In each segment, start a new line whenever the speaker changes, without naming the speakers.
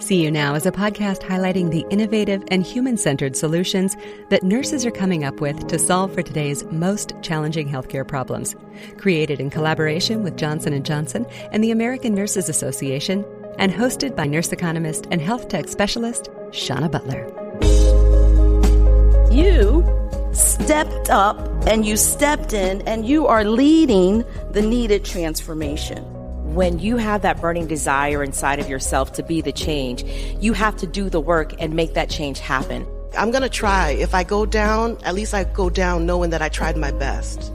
See You Now is a podcast highlighting the innovative and human-centered solutions that nurses are coming up with to solve for today's most challenging healthcare problems. Created in collaboration with Johnson & Johnson and the American Nurses Association, and hosted by nurse economist and health tech specialist, Shauna Butler.
You stepped up and you stepped in and you are leading the needed transformation.
When you have that burning desire inside of yourself to be the change, you have to do the work and make that change happen.
I'm going to try. If I go down, at least I go down knowing that I tried my best.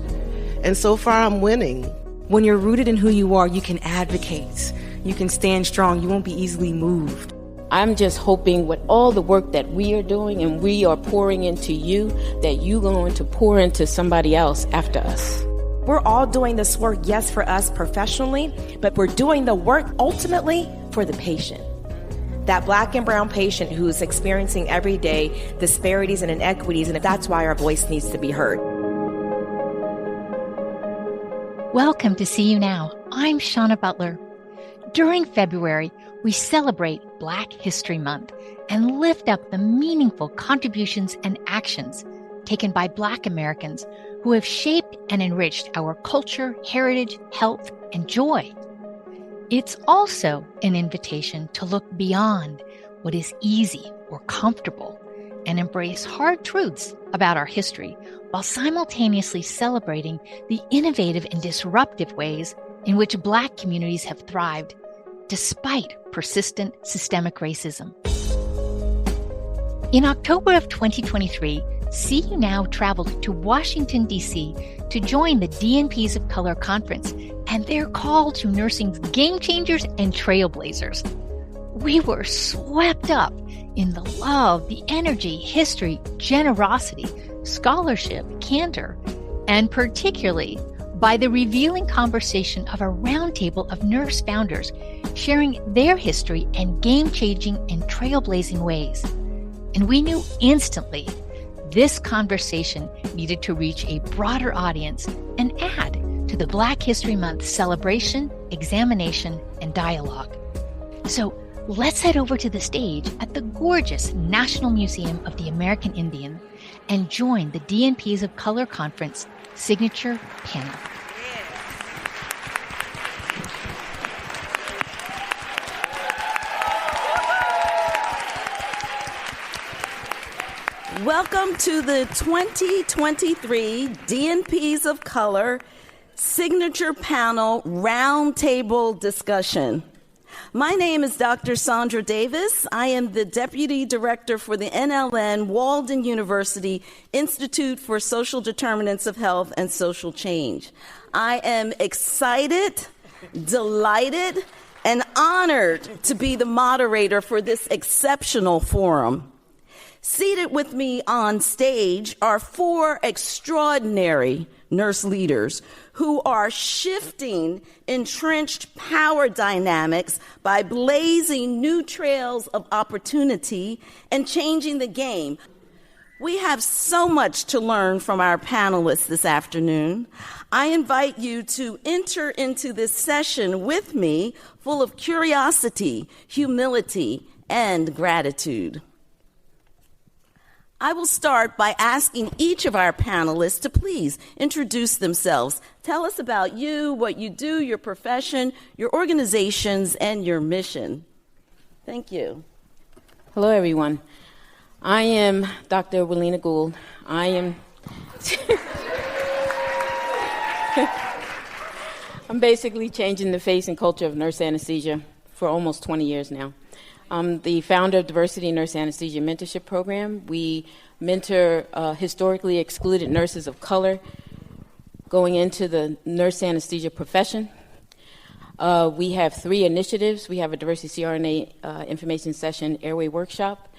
And so far, I'm winning.
When you're rooted in who you are, you can advocate. You can stand strong. You won't be easily moved.
I'm just hoping with all the work that we are doing and we are pouring into you, that you're going to pour into somebody else after us.
We're all doing this work, yes, for us professionally, but we're doing the work ultimately for the patient. That Black and brown patient who's experiencing every day disparities and inequities, and that's why our voice needs to be heard.
Welcome to See You Now. I'm Shauna Butler. During February, we celebrate Black History Month and lift up the meaningful contributions and actions taken by Black Americans who have shaped and enriched our culture, heritage, health, and joy. It's also an invitation to look beyond what is easy or comfortable and embrace hard truths about our history while simultaneously celebrating the innovative and disruptive ways in which Black communities have thrived despite persistent systemic racism. In October of 2023, See You Now traveled to Washington, D.C. to join the DNPs of Color conference and their call to nursing's game changers and trailblazers. We were swept up in the love, the energy, history, generosity, scholarship, candor, and particularly by the revealing conversation of a roundtable of nurse founders sharing their history and game-changing and trailblazing ways. And we knew instantly this conversation needed to reach a broader audience and add to the Black History Month celebration, examination, and dialogue. So let's head over to the stage at the gorgeous National Museum of the American Indian and join the DNPs of Color Conference signature panel.
Welcome to the 2023 DNPs of Color Signature Panel Roundtable Discussion. My name is Dr. Sandra Davis. I am the Deputy Director for the NLN Walden University Institute for Social Determinants of Health and Social Change. I am excited, delighted, and honored to be the moderator for this exceptional forum. Seated with me on stage are four extraordinary nurse leaders who are shifting entrenched power dynamics by blazing new trails of opportunity and changing the game. We have so much to learn from our panelists this afternoon. I invite you to enter into this session with me full of curiosity, humility, and gratitude. I will start by asking each of our panelists to please introduce themselves. Tell us about you, what you do, your profession, your organizations, and your mission. Thank you.
Hello, everyone. I am Dr. Wallena Gould. I'm basically changing the face and culture of nurse anesthesia for almost 20 years now. I'm the founder of Diversity Nurse Anesthesia Mentorship Program. We mentor historically excluded nurses of color going into the nurse anesthesia profession. We have three initiatives. We have a diversity CRNA information session airway workshop.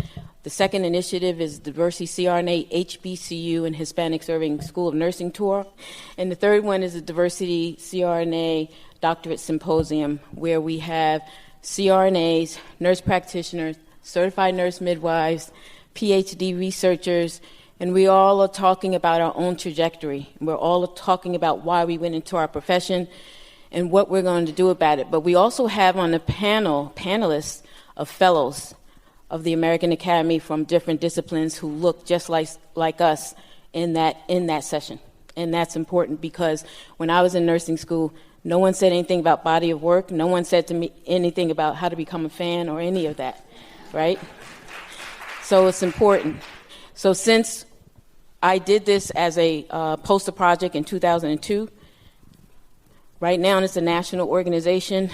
The second initiative is Diversity CRNA HBCU and Hispanic Serving School of Nursing Tour. And the third one is a Diversity CRNA Doctorate Symposium, where we have CRNAs, nurse practitioners, certified nurse midwives, PhD researchers, and we all are talking about our own trajectory. We're all talking about why we went into our profession and what we're going to do about it. But we also have on the panelists of fellows of the American Academy from different disciplines who look just like us in that session. And that's important because when I was in nursing school, no one said anything about body of work. No one said to me anything about how to become a fan or any of that, right? So it's important. So since I did this as a poster project in 2002, right now it's a national organization.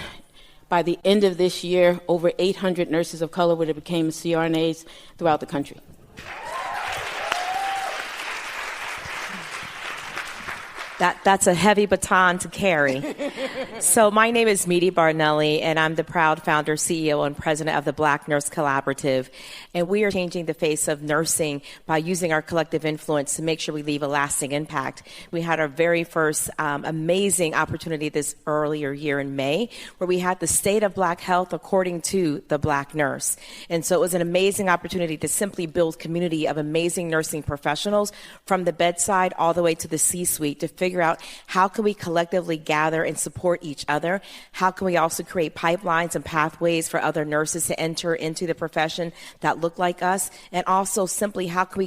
By the end of this year, over 800 nurses of color would have become CRNAs throughout the country.
That's a heavy baton to carry. So my name is Meedie Bardonille, and I'm the proud founder, CEO, and president of the Black Nurse Collaborative. And we are changing the face of nursing by using our collective influence to make sure we leave a lasting impact. We had our very first amazing opportunity this earlier year in May, where we had the state of Black health according to the Black nurse. And so it was an amazing opportunity to simply build community of amazing nursing professionals from the bedside all the way to the C-suite to figure out how can we collectively gather and support each other. How can we also create pipelines and pathways for other nurses to enter into the profession that look like us? And also simply how can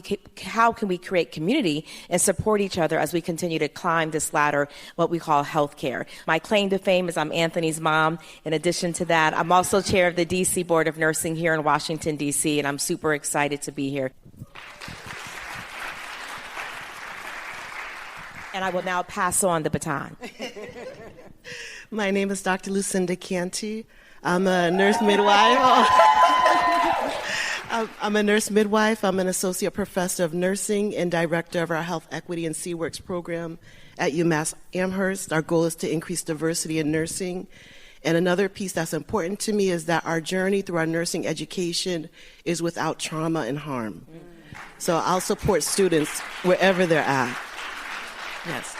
we create community and support each other as we continue to climb this ladder, what we call healthcare. My claim to fame is I'm Anthony's mom. In addition to that, I'm also chair of the DC Board of Nursing here in Washington, DC, and I'm super excited to be here. And I will now pass on the baton.
My name is Dr. Lucinda Canty. I'm a nurse midwife. I'm a nurse midwife. I'm an associate professor of nursing and director of our Health Equity and C-Works program at UMass Amherst. Our goal is to increase diversity in nursing. And another piece that's important to me is that our journey through our nursing education is without trauma and harm. So I'll support students wherever they're at. Yes.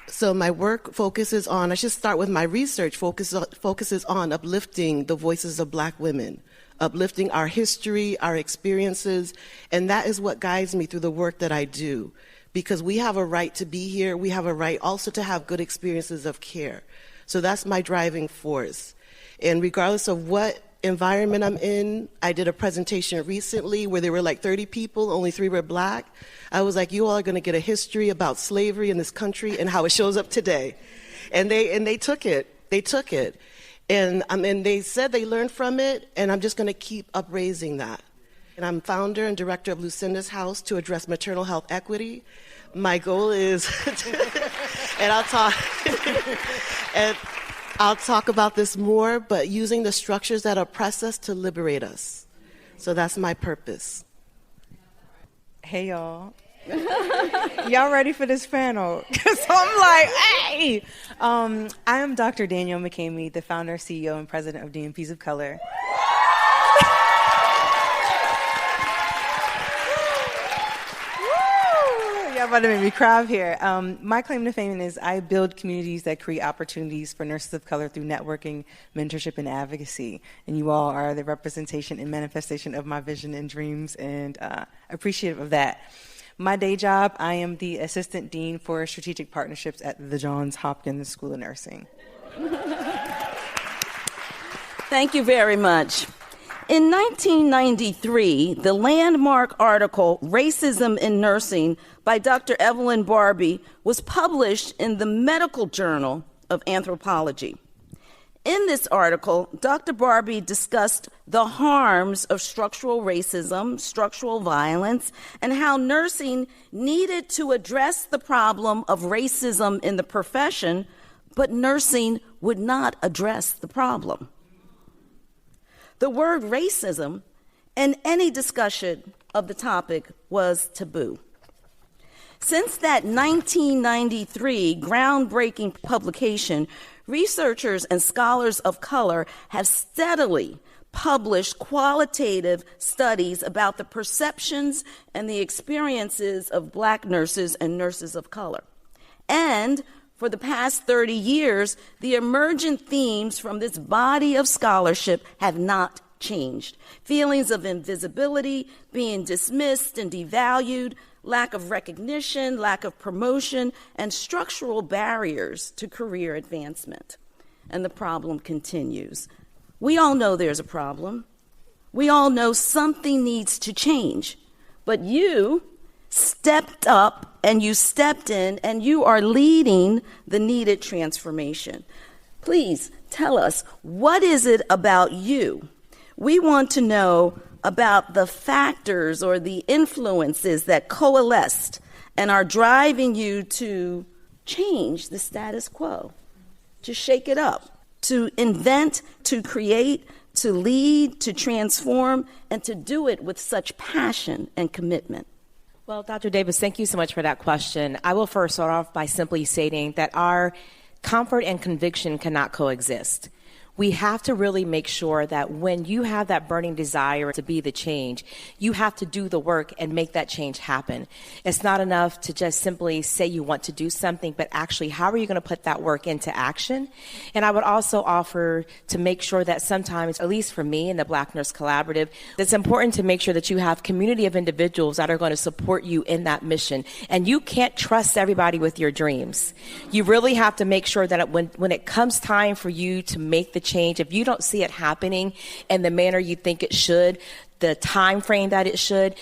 So my work focuses on, I should start with my research, focuses on uplifting the voices of Black women, uplifting our history, our experiences, and that is what guides me through the work that I do. Because we have a right to be here, we have a right also to have good experiences of care. So that's my driving force. And regardless of what environment I'm in, I did a presentation recently where there were like 30 people, only 3 were Black. I was like, you all are going to get a history about slavery in this country and how it shows up today. And they took it. They took it. And they said they learned from it, and I'm just going to keep upraising that. And I'm founder and director of Lucinda's House to address maternal health equity. My goal is, and I'll talk about this more, but using the structures that oppress us to liberate us. So that's my purpose.
Hey, y'all. Y'all ready for this panel? So I'm like, hey! I am Dr. Danielle McCamey, the founder, CEO, and president of DNPs of Color. Y'all about to make me cry here. My claim to fame is I build communities that create opportunities for nurses of color through networking, mentorship, and advocacy. And you all are the representation and manifestation of my vision and dreams, and appreciative of that. My day job, I am the Assistant Dean for Strategic Partnerships at the Johns Hopkins School of Nursing.
Thank you very much. In 1993, the landmark article, Racism in Nursing, by Dr. Evelyn Barbie, was published in the Medical Journal of Anthropology. In this article, Dr. Barbie discussed the harms of structural racism, structural violence, and how nursing needed to address the problem of racism in the profession, but nursing would not address the problem. The word racism and any discussion of the topic was taboo. Since that 1993 groundbreaking publication, researchers and scholars of color have steadily published qualitative studies about the perceptions and the experiences of Black nurses and nurses of color. And for the past 30 years, the emergent themes from this body of scholarship have not changed. Feelings of invisibility, being dismissed and devalued, lack of recognition, lack of promotion, and structural barriers to career advancement. And the problem continues. We all know there's a problem. We all know something needs to change. But you stepped up and you stepped in and you are leading the needed transformation. Please tell us, what is it about you? We want to know about the factors or the influences that coalesced and are driving you to change the status quo, to shake it up, to invent, to create, to lead, to transform, and to do it with such passion and commitment.
Well, Dr. Davis, thank you so much for that question. I will first start off by simply stating that our comfort and conviction cannot coexist. We have to really make sure that when you have that burning desire to be the change, you have to do the work and make that change happen. It's not enough to just simply say you want to do something, but actually, how are you going to put that work into action? And I would also offer to make sure that sometimes, at least for me in the Black Nurse Collaborative, it's important to make sure that you have community of individuals that are going to support you in that mission. And you can't trust everybody with your dreams. You really have to make sure that when it comes time for you to make the change, if you don't see it happening in the manner you think it should, the time frame that it should,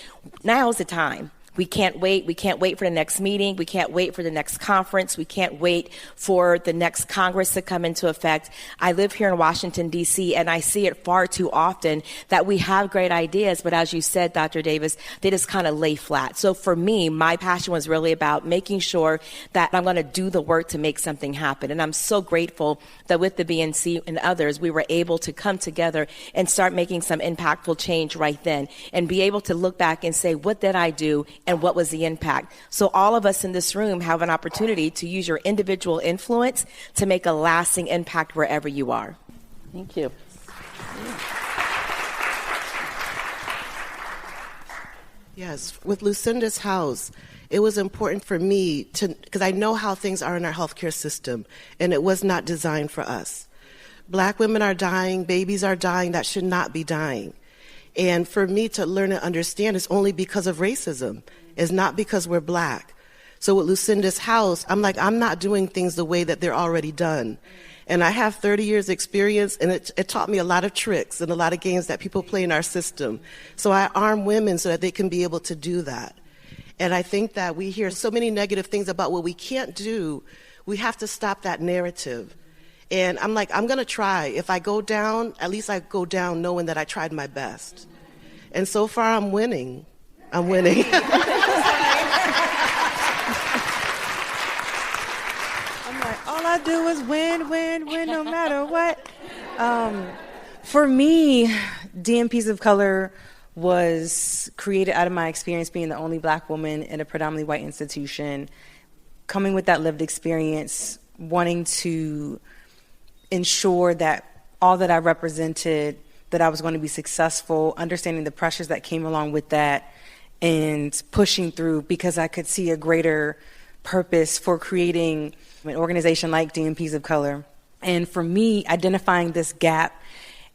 now is the time. We can't wait. We can't wait for the next meeting. We can't wait for the next conference. We can't wait for the next Congress to come into effect. I live here in Washington, D.C., and I see it far too often that we have great ideas, but as you said, Dr. Davis, they just kind of lay flat. So for me, my passion was really about making sure that I'm going to do the work to make something happen. And I'm so grateful that with the BNC and others, we were able to come together and start making some impactful change right then and be able to look back and say, what did I do? And what was the impact? So all of us in this room have an opportunity to use your individual influence to make a lasting impact wherever you are.
Thank you.
Yes, with Lucinda's house, it was important for me to, because I know how things are in our healthcare system, and it was not designed for us. Black women are dying, babies are dying that should not be dying. And for me to learn and understand is only because of racism. It's not because we're Black. So with Lucinda's house, I'm like, I'm not doing things the way that they're already done. And I have 30 years experience, and it taught me a lot of tricks and a lot of games that people play in our system. So I arm women so that they can be able to do that. And I think that we hear so many negative things about what we can't do. We have to stop that narrative. And I'm like, I'm going to try. If I go down, at least I go down knowing that I tried my best. And so far, I'm winning. I'm winning.
I'm like, all I do is win, no matter what. For me, DNPs of Color was created out of my experience being the only Black woman in a predominantly white institution, coming with that lived experience, wanting to ensure that all that I represented, that I was going to be successful, understanding the pressures that came along with that, and pushing through because I could see a greater purpose for creating an organization like DNPs of Color. And for me, identifying this gap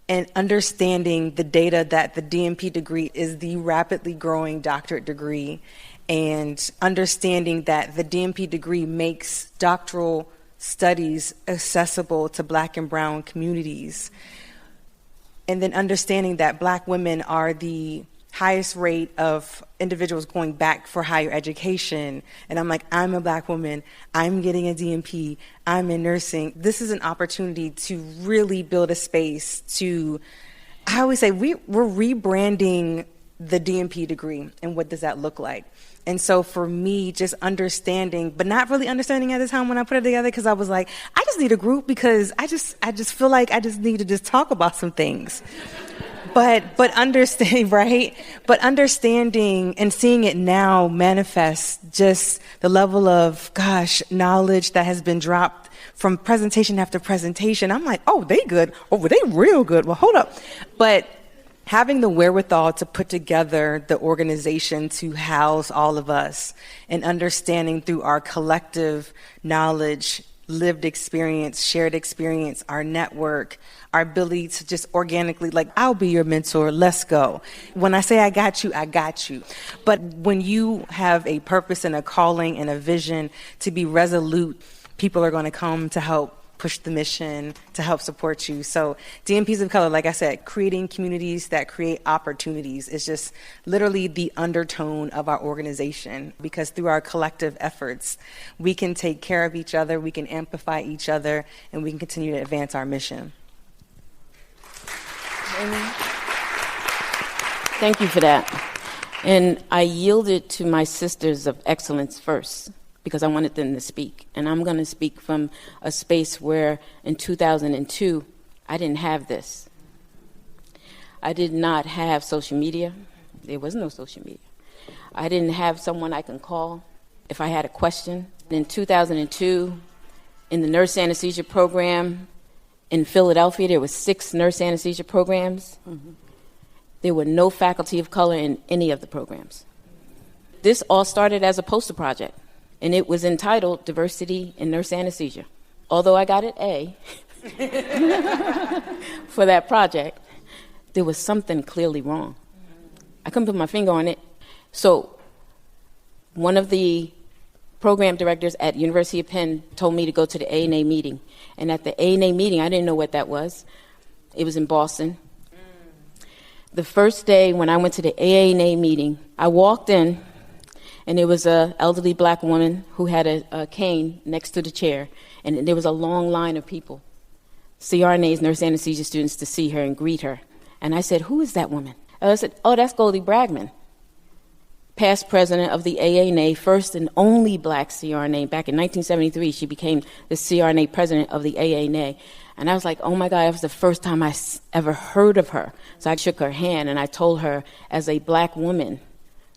and understanding the data that the DNP degree is the rapidly growing doctorate degree, and understanding that the DNP degree makes doctoral studies accessible to Black and brown communities. And then understanding that Black women are the highest rate of individuals going back for higher education. And I'm like, I'm a Black woman, I'm getting a DNP, I'm in nursing. This is an opportunity to really build a space to, I always say, we're rebranding the DNP degree, and what does that look like? And so for me, just understanding, but not really understanding at the time when I put it together, because I was like, I just need a group because I just feel like I just need to just talk about some things. But understand, right? But understanding and seeing it now manifest, just the level of, knowledge that has been dropped from presentation after presentation. I'm like, oh, they good. Oh, they real good. Well, hold up. But having the wherewithal to put together the organization to house all of us, and understanding through our collective knowledge, lived experience, shared experience, our network, our ability to just organically, like, I'll be your mentor, let's go. When I say I got you, I got you. But when you have a purpose and a calling and a vision to be resolute, people are going to come to help push the mission, to help support you. So DNPs of Color, like I said, creating communities that create opportunities is just literally the undertone of our organization, because through our collective efforts, we can take care of each other, we can amplify each other, and we can continue to advance our mission.
Thank you for that. And I yielded to my Sisters of Excellence first because I wanted them to speak. And I'm going to speak from a space where in 2002, I didn't have this. I did not have social media. There was no social media. I didn't have someone I can call if I had a question. In 2002, in the Nurse Anesthesia Program in Philadelphia, there were 6 nurse anesthesia programs. Mm-hmm. There were no faculty of color in any of the programs. This all started as a poster project, and it was entitled Diversity in Nurse Anesthesia. Although I got an A for that project, there was something clearly wrong. I couldn't put my finger on it. So one of the program directors at University of Penn told me to go to the ANA meeting. And at the ANA meeting, I didn't know what that was. It was in Boston. The first day when I went to the ANA meeting, I walked in, and there was an elderly black woman who had a cane next to the chair, and there was a long line of people, CRNAs, nurse anesthesia students, to see her and greet her. And I said, "Who is that woman?" And I said, "Oh, that's Goldie Bragman, past president of the ANA, first and only black CRNA. Back in 1973, she became the CRNA president of the ANA. And I was like, oh my God, that was the first time I ever heard of her. So I shook her hand and I told her, as a black woman,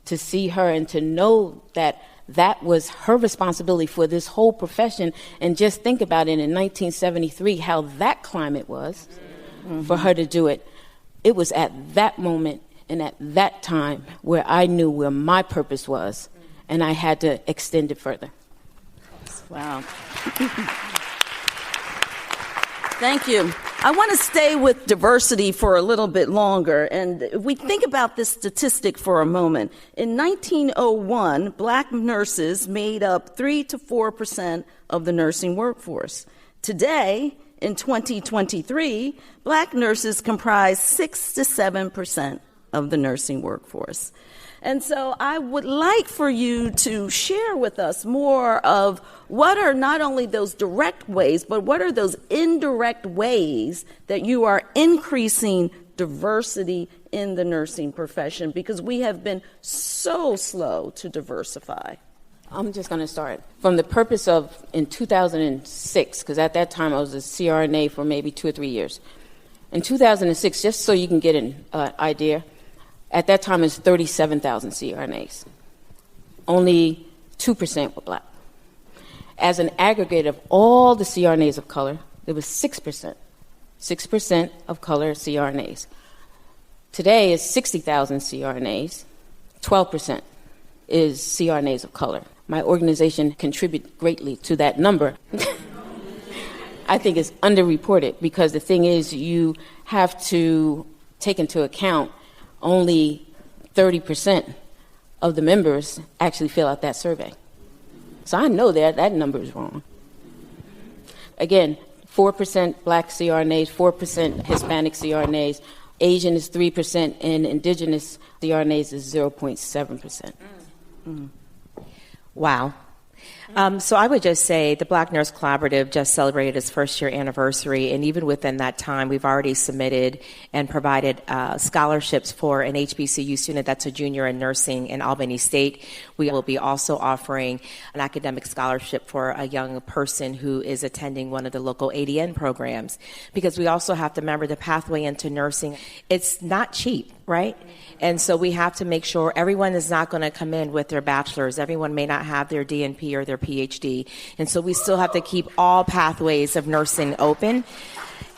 to see her and to know that that was her responsibility for this whole profession. And just think about it in 1973, how that climate was for her to do it. It was at that moment and at that time where I knew where my purpose was, and I had to extend it further.
Wow. Thank you. I want to stay with diversity for a little bit longer, and if we think about this statistic for a moment. In 1901, black nurses made up 3 to 4% of the nursing workforce. Today, in 2023, black nurses comprise 6 to 7% of the nursing workforce. And so I would like for you to share with us more of what are not only those direct ways, but what are those indirect ways that you are increasing diversity in the nursing profession, because we have been so slow to diversify.
I'm just going to start from the purpose of, in 2006, because at that time I was a CRNA for maybe 2 or 3 years. In 2006, just so you can get an idea, at that time, it was 37,000 CRNAs. Only 2% were black. As an aggregate of all the CRNAs of color, there was 6%. 6% of color CRNAs. Today is 60,000 CRNAs. 12% is CRNAs of color. My organization contributes greatly to that number. I think it's underreported, because the thing is, you have to take into account only 30% of the members actually fill out that survey. So I know that number is wrong. Again, 4% black CRNAs, 4% Hispanic CRNAs, Asian is 3%, and indigenous CRNAs is 0.7%.
Wow. So I would just say the Black Nurse Collaborative just celebrated its first year anniversary, and even within that time, we've already submitted and provided scholarships for an HBCU student that's a junior in nursing in Albany State. We will be also offering an academic scholarship for a young person who is attending one of the local ADN programs, because we also have to remember the pathway into nursing. It's not cheap, right? And so we have to make sure everyone is not going to come in with their bachelor's. Everyone may not have their DNP or their PhD. And so we still have to keep all pathways of nursing open.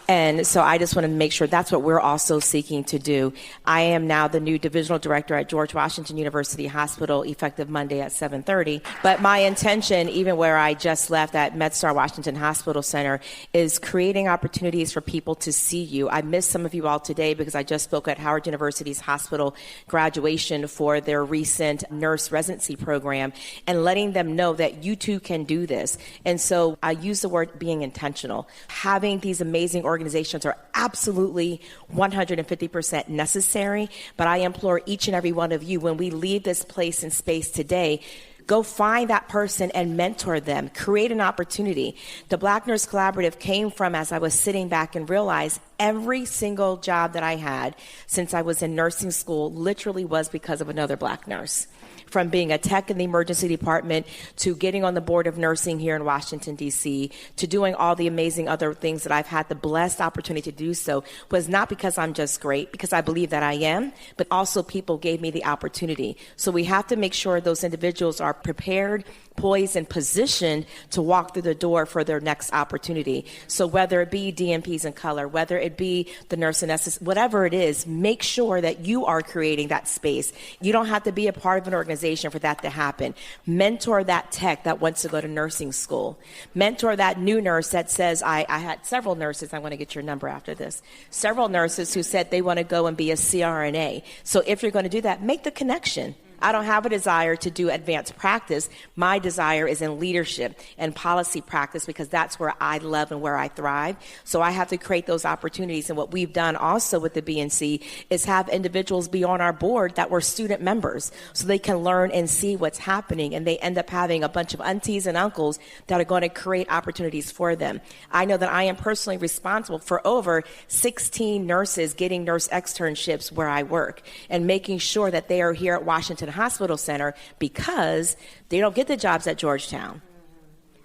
And so I just want to make sure that's what we're also seeking to do. I am now the new divisional director at George Washington University Hospital, effective Monday at 7:30. But my intention, even where I just left at MedStar Washington Hospital Center, is creating opportunities for people to see you. I missed some of you all today because I just spoke at Howard University's hospital graduation for their recent nurse residency program, and letting them know that you too can do this. And so I use the word being intentional. Having these amazing organizations are absolutely 150% necessary, but I implore each and every one of you, when we leave this place and space today, go find that person and mentor them. Create an opportunity. The Black Nurse Collaborative came from, as I was sitting back and realized, every single job that I had since I was in nursing school literally was because of another Black nurse. From being a tech in the emergency department to getting on the board of nursing here in Washington, D.C., to doing all the amazing other things that I've had the blessed opportunity to do so, was not because I'm just great, because I believe that I am, but also people gave me the opportunity. So we have to make sure those individuals are prepared, poised, and positioned to walk through the door for their next opportunity. So whether it be DNPs of Color, whether it be the Nurse Anesthesia, whatever it is, make sure that you are creating that space. You don't have to be a part of an organization for that to happen. Mentor that tech that wants to go to nursing school. Mentor that new nurse that says, I had several nurses, I want to get your number after this, several nurses who said they want to go and be a CRNA. So if you're going to do that, make the connection. I don't have a desire to do advanced practice. My desire is in leadership and policy practice, because that's where I love and where I thrive. So I have to create those opportunities. And what we've done also with the BNC is have individuals be on our board that were student members, so they can learn and see what's happening. And they end up having a bunch of aunties and uncles that are going to create opportunities for them. I know that I am personally responsible for over 16 nurses getting nurse externships where I work, and making sure that they are here at Washington Hospital Center, because they don't get the jobs at Georgetown.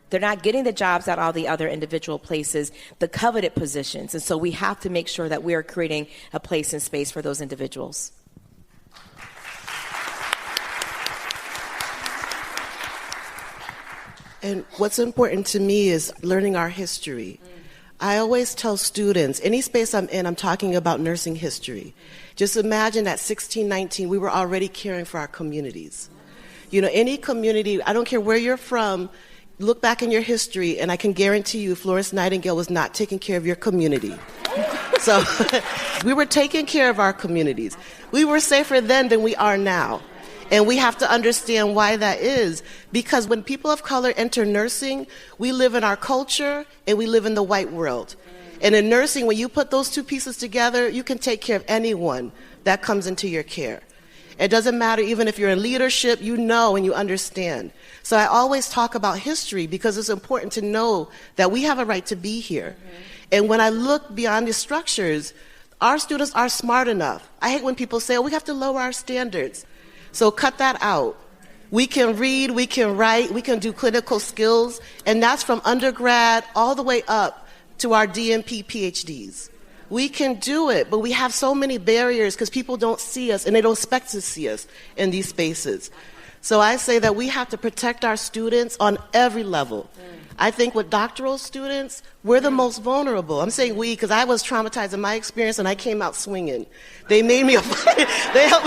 They're not getting the jobs at all the other individual places, the coveted positions. And so we have to make sure that we are creating a place and space for those individuals.
And what's important to me is learning our history. I always tell students, any space I'm in, I'm talking about nursing history. Just imagine at 1619, we were already caring for our communities. You know, any community, I don't care where you're from, look back in your history, and I can guarantee you Florence Nightingale was not taking care of your community. So we were taking care of our communities. We were safer then than we are now. And we have to understand why that is, because when people of color enter nursing, we live in our culture and we live in the white world. And in nursing, when you put those two pieces together, you can take care of anyone that comes into your care. It doesn't matter even if you're in leadership, you know and you understand. So I always talk about history because it's important to know that we have a right to be here. And when I look beyond the structures, our students are smart enough. I hate when people say, oh, we have to lower our standards. So cut that out. We can read, we can write, we can do clinical skills, and that's from undergrad all the way up to our DNP PhDs. We can do it, but we have so many barriers because people don't see us and they don't expect to see us in these spaces. So I say that we have to protect our students on every level. I think with doctoral students, we're the most vulnerable. I'm saying we because I was traumatized in my experience and I came out swinging. They made me, they helped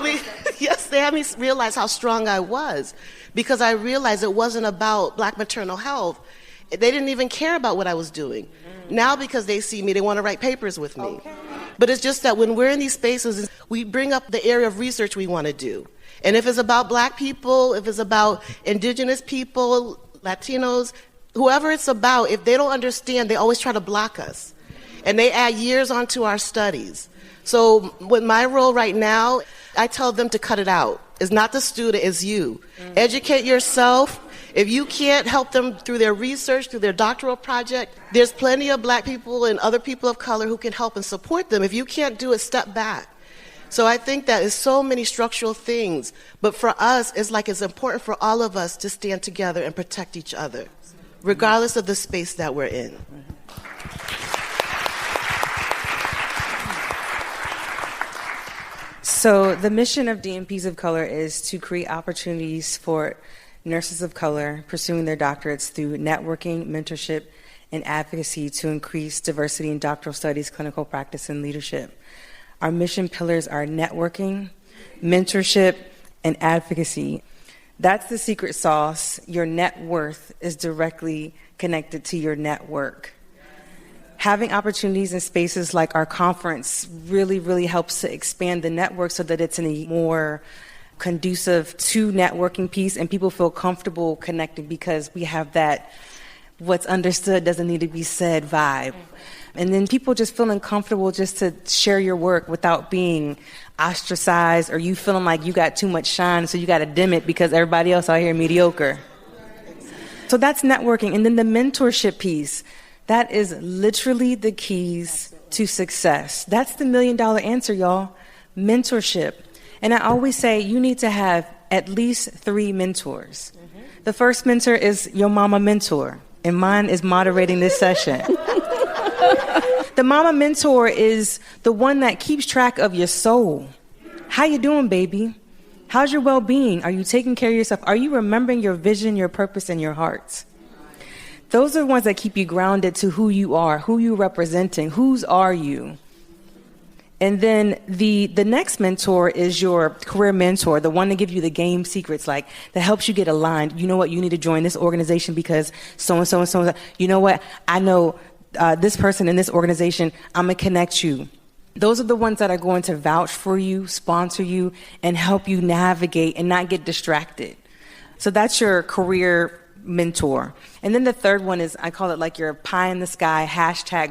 me, yes, they had me realize how strong I was because I realized it wasn't about Black maternal health. They didn't even care about what I was doing. Now because they see me, they want to write papers with me. Okay. But it's just that when we're in these spaces, we bring up the area of research we want to do. And if it's about Black people, if it's about indigenous people, Latinos, whoever it's about, if they don't understand, they always try to block us. And they add years onto our studies. So with my role right now, I tell them to cut it out. It's not the student, it's you. Educate yourself. If you can't help them through their research, through their doctoral project, there's plenty of Black people and other people of color who can help and support them. If you can't do it, step back. So I think that is so many structural things. But for us, it's like it's important for all of us to stand together and protect each other, regardless of the space that we're in.
So the mission of DNPs of Color is to create opportunities for nurses of color pursuing their doctorates through networking, mentorship, and advocacy to increase diversity in doctoral studies, clinical practice, and leadership. Our mission pillars are networking, mentorship, and advocacy. That's the secret sauce. Your net worth is directly connected to your network. Having opportunities in spaces like our conference really, really helps to expand the network so that it's in a more conducive to networking piece and people feel comfortable connecting because we have that what's understood doesn't need to be said vibe. And then people just feeling comfortable just to share your work without being ostracized or you feeling like you got too much shine, so you got to dim it because everybody else out here mediocre. So that's networking. And then the mentorship piece, that is literally the keys to success. That's the $1 million answer, y'all. Mentorship. And I always say you need to have at least 3 mentors. The first mentor is your mama mentor, and mine is moderating this session. The mama mentor is the one that keeps track of your soul. How you doing, baby? How's your well-being? Are you taking care of yourself? Are you remembering your vision, your purpose, and your heart? Those are the ones that keep you grounded to who you are, who you're representing, whose are you? And then the next mentor is your career mentor, the one that gives you the game secrets, like that helps you get aligned. You know what? You need to join this organization because so-and-so and so-and-so. You know what? I know this person in this organization. I'm going to connect you. Those are the ones that are going to vouch for you, sponsor you, and help you navigate and not get distracted. So that's your career mentor. And then the third one is, I call it like your pie in the sky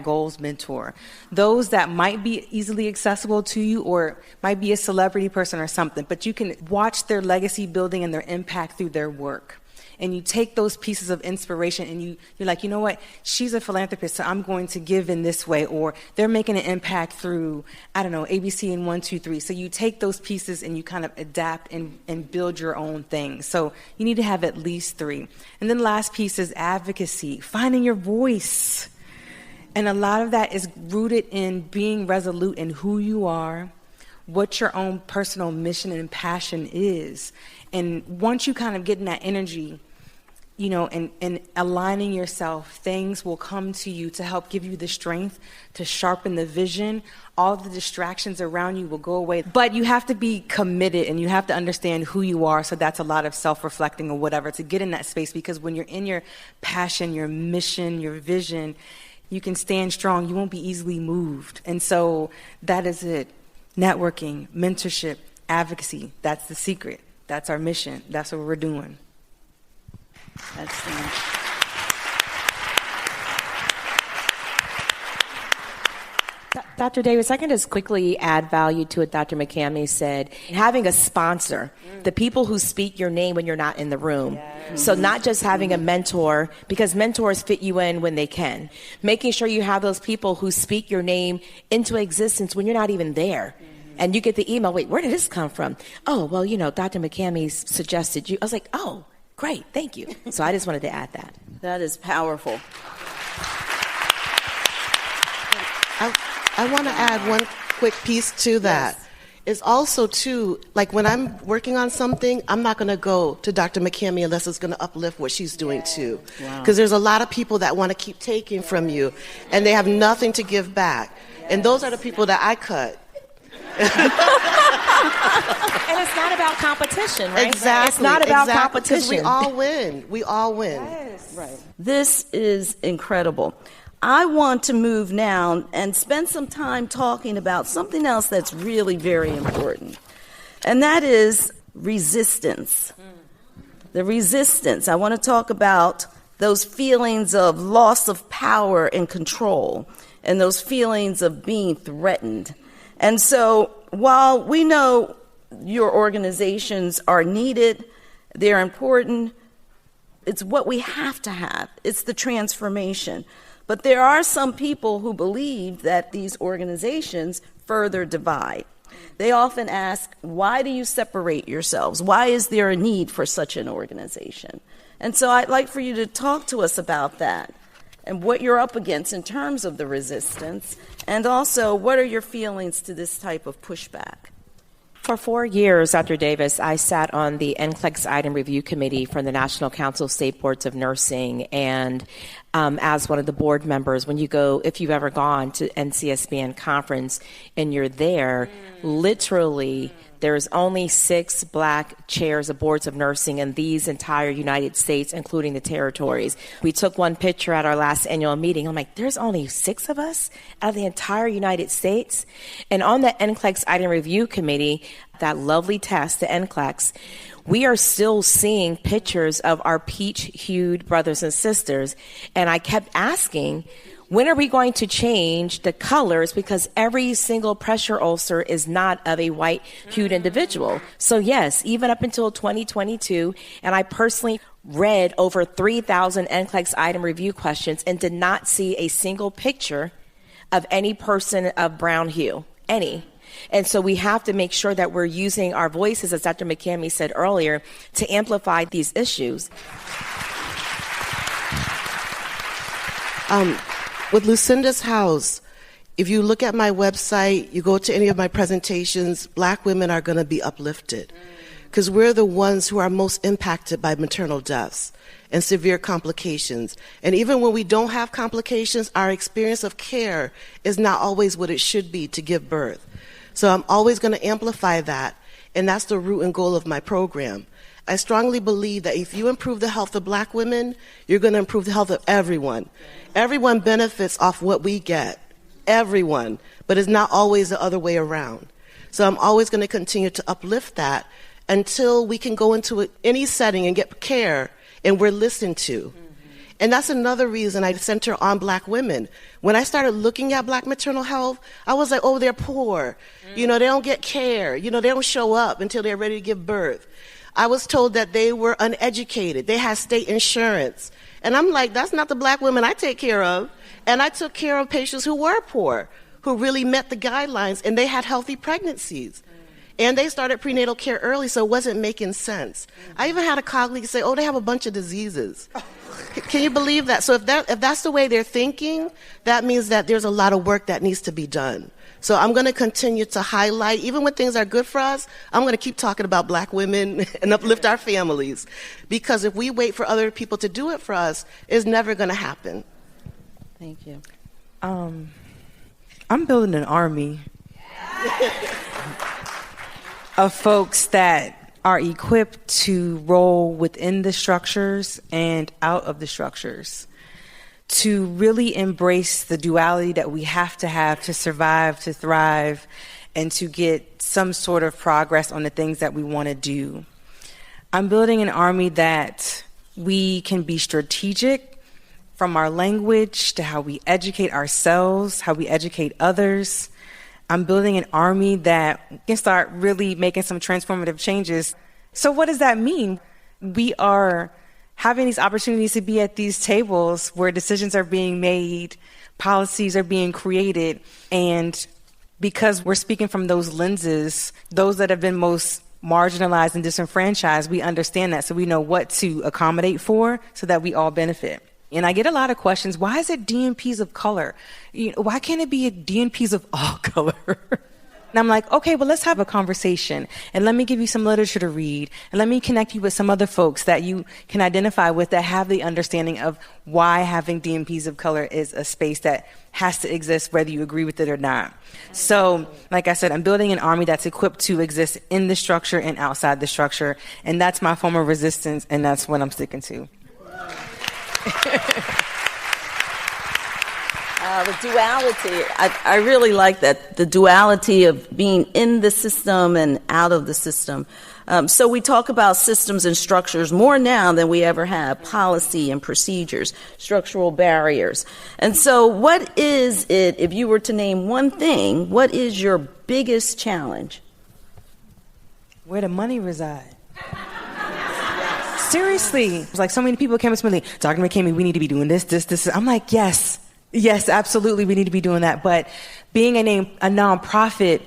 #goals mentor. Those that might be easily accessible to you or might be a celebrity person or something, but you can watch their legacy building and their impact through their work. And you take those pieces of inspiration and you're like, you know what, she's a philanthropist, so I'm going to give in this way, or they're making an impact through, I don't know, ABC and 1, 2, 3. So you take those pieces and you kind of adapt and build your own thing. So you need to have at least 3. And then last piece is advocacy, finding your voice. And a lot of that is rooted in being resolute in who you are, what your own personal mission and passion is. And once you kind of get in that energy, you know, and aligning yourself, things will come to you to help give you the strength to sharpen the vision. All the distractions around you will go away. But you have to be committed and you have to understand who you are. So that's a lot of self-reflecting or whatever to get in that space, because when you're in your passion, your mission, your vision, you can stand strong. You won't be easily moved. And so that is it. Networking, mentorship, advocacy. That's the secret. That's our mission. That's what we're doing.
Excellent.
Dr. Davis, I can just quickly add value to what Dr. McCamey said. Having a sponsor, the people who speak your name when you're not in the room. Yes. So not just having a mentor, because mentors fit you in when they can. Making sure you have those people who speak your name into existence when you're not even there. And you get the email, wait, where did this come from? Oh, well, you know, Dr. McCamey suggested you. I was like, oh, great, thank you. So I just wanted to add that.
That is powerful.
I want to add one quick piece to that. Yes. It's also, too, like when I'm working on something, I'm not going to go to Dr. McCamey unless it's going to uplift what she's doing, too. Because there's a lot of people that want to keep taking from you, and they have nothing to give back. And those are the people that I cut.
And it's not about competition, right?
Exactly.
It's not about competition.
Because we all win. We all win.
Yes.
Right. This is incredible. I want to move now and spend some time talking about something else that's really very important, and that is resistance. The resistance. I want to talk about those feelings of loss of power and control, and those feelings of being threatened. And so while we know your organizations are needed, they're important, it's what we have to have. It's the transformation. But there are some people who believe that these organizations further divide. They often ask, why do you separate yourselves? Why is there a need for such an organization? And so I'd like for you to talk to us about that and what you're up against in terms of the resistance, and also what are your feelings to this type of pushback?
For 4 years, Dr. Davis, I sat on the NCLEX Item Review Committee from the National Council of State Boards of Nursing, and as one of the board members. When you go, if you've ever gone to NCSBN conference and you're there, literally there's only 6 Black chairs of boards of nursing in these entire United States, including the territories. We took one picture at our last annual meeting. I'm like, there's only 6 of us out of the entire United States? And on the NCLEX Item Review Committee, that lovely test, the NCLEX, we are still seeing pictures of our peach-hued brothers and sisters. And I kept asking, when are we going to change the colors? Because every single pressure ulcer is not of a white-hued individual. So yes, even up until 2022, and I personally read over 3,000 NCLEX item review questions and did not see a single picture of any person of brown hue, any. And so we have to make sure that we're using our voices, as Dr. McCamey said earlier, to amplify these issues.
With Lucinda's house, if you look at my website, you go to any of my presentations, Black women are going to be uplifted because we're the ones who are most impacted by maternal deaths and severe complications. And even when we don't have complications, our experience of care is not always what it should be to give birth. So I'm always going to amplify that, and that's the root and goal of my program. I strongly believe that if you improve the health of Black women, you're going to improve the health of everyone. Everyone benefits off what we get, everyone, but it's not always the other way around. So I'm always going to continue to uplift that until we can go into any setting and get care and we're listened to. And that's another reason I center on Black women. When I started looking at Black maternal health, I was like, oh, they're poor. You know, they don't get care. You know, they don't show up until they're ready to give birth. I was told that they were uneducated. They had state insurance. And I'm like, that's not the Black women I take care of. And I took care of patients who were poor, who really met the guidelines, and they had healthy pregnancies. And they started prenatal care early, so it wasn't making sense. I even had a colleague say, oh, they have a bunch of diseases. Can you believe that? So if that's the way they're thinking, that means that there's a lot of work that needs to be done. So I'm going to continue to highlight, even when things are good for us, I'm going to keep talking about Black women and uplift our families. Because if we wait for other people to do it for us, it's never going to happen.
Thank you.
I'm building an army of folks that are equipped to roll within the structures and out of the structures, to really embrace the duality that we have to survive, to thrive, and to get some sort of progress on the things that we want to do. I'm building an army that we can be strategic from our language to how we educate ourselves, how we educate others. I'm building an army that can start really making some transformative changes. So what does that mean? We are having these opportunities to be at these tables where decisions are being made, policies are being created, and because we're speaking from those lenses, those that have been most marginalized and disenfranchised, we understand that, so we know what to accommodate for so that we all benefit. And I get a lot of questions, why is it DNPs of color? Why can't it be a DNPs of all color? And I'm like, okay, well, let's have a conversation. And let me give you some literature to read. And let me connect you with some other folks that you can identify with that have the understanding of why having DNPs of color is a space that has to exist, whether you agree with it or not. So, like I said, I'm building an army that's equipped to exist in the structure and outside the structure. And that's my form of resistance, and that's what I'm sticking to.
The duality, I really like that, the duality of being in the system and out of the system. So we talk about systems and structures more now than we ever have, policy and procedures, structural barriers. And so what is it, if you were to name one thing, what is your biggest challenge?
Where the money reside. Seriously. It's like so many people came to me like, Dr. McCamey, we need to be doing this. I'm like, yes, absolutely, we need to be doing that. But being a nonprofit,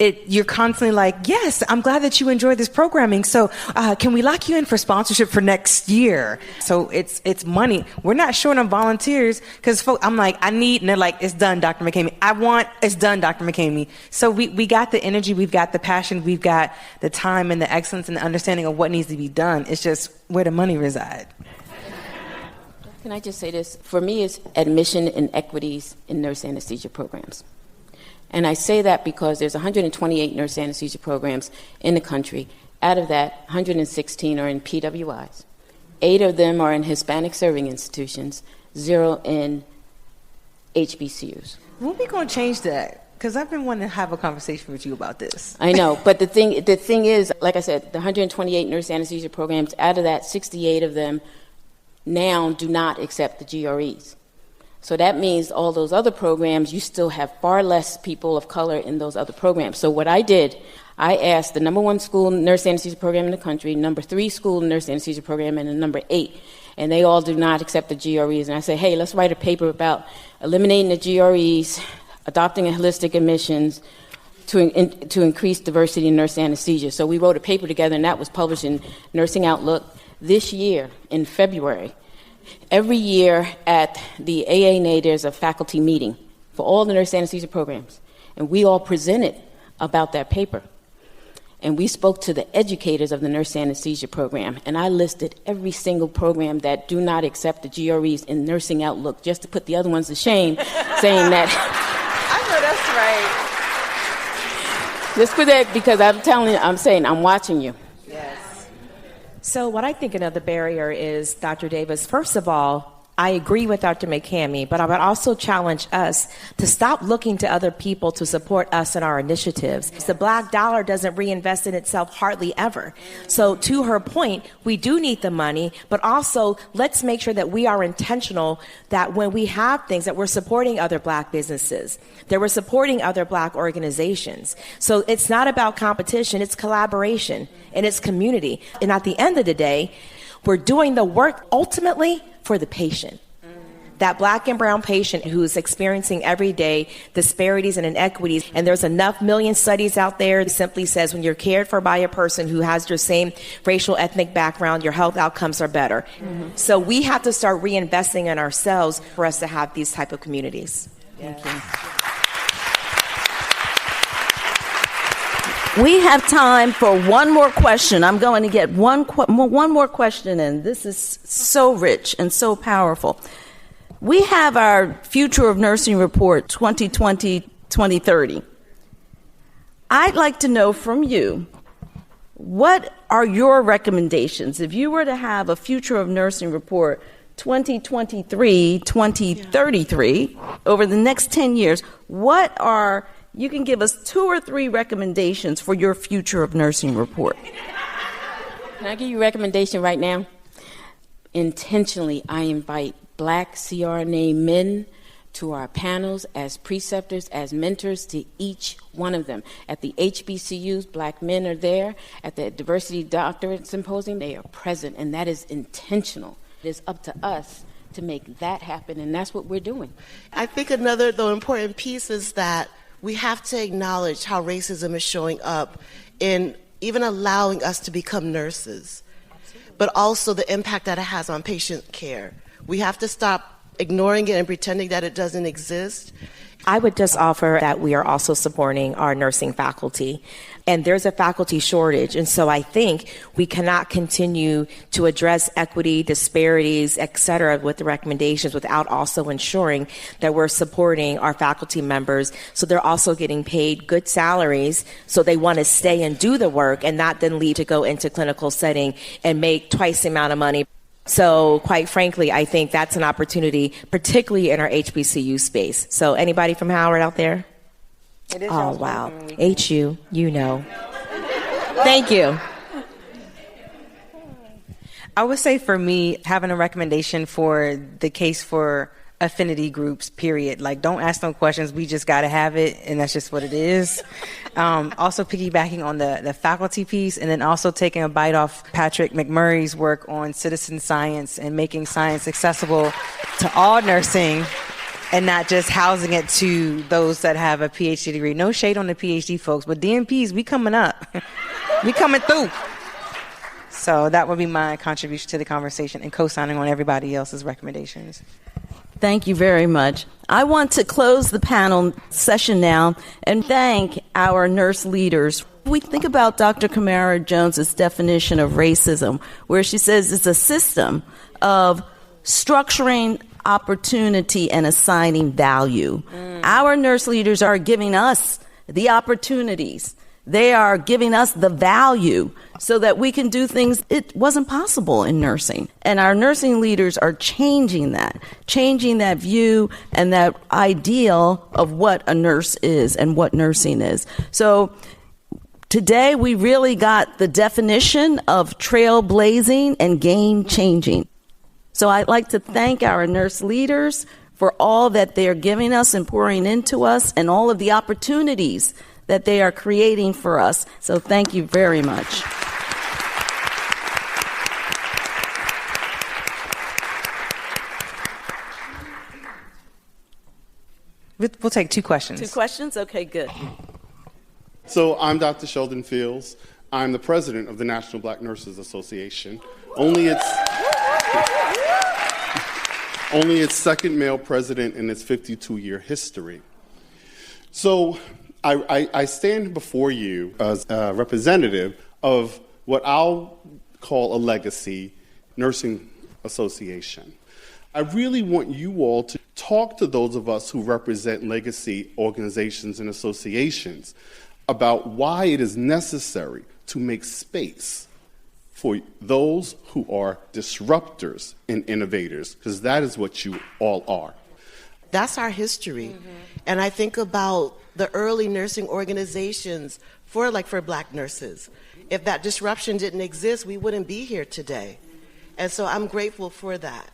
you're constantly like, yes, I'm glad that you enjoy this programming. So can we lock you in for sponsorship for next year? So it's money. We're not short on volunteers because I'm like, I need, and they're like, it's done, Dr. McCamey. It's done, Dr. McCamey. So we got the energy, we've got the passion, we've got the time and the excellence and the understanding of what needs to be done. It's just where the money resides.
Can I just say this? For me, it's admission inequities in nurse anesthesia programs. And I say that because there's 128 nurse anesthesia programs in the country. Out of that, 116 are in PWIs. 8 of them are in Hispanic serving institutions, 0 in HBCUs.
When are we going to change that? Because I've been wanting to have a conversation with you about this.
I know, but the thing is, like I said, the 128 nurse anesthesia programs, out of that, 68 of them now do not accept the GREs. So that means all those other programs, you still have far less people of color in those other programs. So what I did, I asked the number 1 school nurse anesthesia program in the country, number 3 school nurse anesthesia program, and the number 8. And they all do not accept the GREs. And I said, hey, let's write a paper about eliminating the GREs, adopting a holistic admissions to increase diversity in nurse anesthesia. So we wrote a paper together, and that was published in Nursing Outlook this year in February. Every year at the AANA, there's a faculty meeting for all the nurse anesthesia programs. And we all presented about that paper. And we spoke to the educators of the nurse anesthesia program. And I listed every single program that do not accept the GREs in Nursing Outlook, just to put the other ones to shame, saying that...
I know that's right.
Just for that, because I'm watching you.
Yes. So what I think another barrier is, Dr. Davis, first of all, I agree with Dr. McCamey, but I would also challenge us to stop looking to other people to support us in our initiatives. The black dollar doesn't reinvest in itself hardly ever. So to her point, we do need the money, but also let's make sure that we are intentional that when we have things that we're supporting other black businesses, that we're supporting other black organizations. So it's not about competition, it's collaboration and it's community. And at the end of the day, we're doing the work ultimately for the patient. That black and brown patient who's experiencing every day disparities and inequities. And there's enough million studies out there that simply says when you're cared for by a person who has your same racial ethnic background, your health outcomes are better. Mm-hmm. So we have to start reinvesting in ourselves for us to have these type of communities.
Thank you. We have time for one more question. I'm going to get one more question in. This is so rich and so powerful. We have our Future of Nursing Report 2020-2030. I'd like to know from you, what are your recommendations? If you were to have a Future of Nursing Report 2023-2033 over the next 10 years, you can give us 2 or 3 recommendations for your Future of Nursing Report.
Can I give you a recommendation right now? Intentionally, I invite black CRNA men to our panels as preceptors, as mentors to each one of them. At the HBCUs, black men are there. At the Diversity Doctorate Symposium, they are present, and that is intentional. It is up to us to make that happen, and that's what we're doing.
I think another, though, important piece is that we have to acknowledge how racism is showing up in even allowing us to become nurses, but also the impact that it has on patient care. We have to stop ignoring it and pretending that it doesn't exist.
I would just offer that we are also supporting our nursing faculty. And there's a faculty shortage. And so I think we cannot continue to address equity, disparities, et cetera, with the recommendations without also ensuring that we're supporting our faculty members so they're also getting paid good salaries so they want to stay and do the work and not then leave to go into clinical setting and make twice the amount of money. So quite frankly, I think that's an opportunity, particularly in our HBCU space. So anybody from Howard out there?
It is
wow. HU, you know. Thank you.
I would say for me, having a recommendation for the case for affinity groups, period. Like, don't ask no questions. We just got to have it, and that's just what it is. Also piggybacking on the faculty piece, and then also taking a bite off Patrick McMurray's work on citizen science and making science accessible to all nursing and not just housing it to those that have a PhD degree. No shade on the PhD folks, but DNPs, we coming up. We coming through. So that would be my contribution to the conversation and co-signing on everybody else's recommendations.
Thank you very much. I want to close the panel session now and thank our nurse leaders. We think about Dr. Kamara Jones's definition of racism, where she says it's a system of structuring opportunity and assigning value. Our nurse leaders are giving us the opportunities. They are giving us the value so that we can do things it wasn't possible in nursing. And our nursing leaders are changing that view and that ideal of what a nurse is and what nursing is. So today we really got the definition of trailblazing and game changing. So I'd like to thank our nurse leaders for all that they're giving us and pouring into us and all of the opportunities that they are creating for us. So thank you very much.
We'll take 2 questions.
2 questions? Okay, good.
So I'm Dr. Sheldon Fields. I'm the president of the National Black Nurses Association. Only its second male president in its 52-year history. So I stand before you as a representative of what I'll call a legacy nursing association. I really want you all to talk to those of us who represent legacy organizations and associations about why it is necessary to make space for those who are disruptors and innovators, because that is what you all are.
That's our history. And I think about the early nursing organizations for Black nurses. If that disruption didn't exist, we wouldn't be here today. And so I'm grateful for that.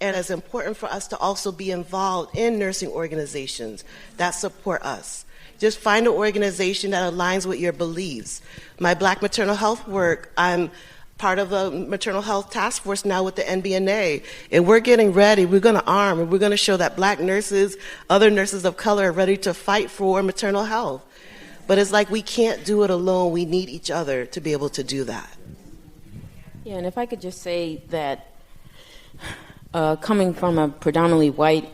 And it's important for us to also be involved in nursing organizations that support us. Just find an organization that aligns with your beliefs. My Black maternal health work, I'm part of a maternal health task force now with the NBNA, and we're getting ready. We're going to arm, and we're going to show that Black nurses, other nurses of color, are ready to fight for maternal health. But it's like we can't do it alone. We need each other to be able to do that.
Yeah, and if I could just say that coming from a predominantly white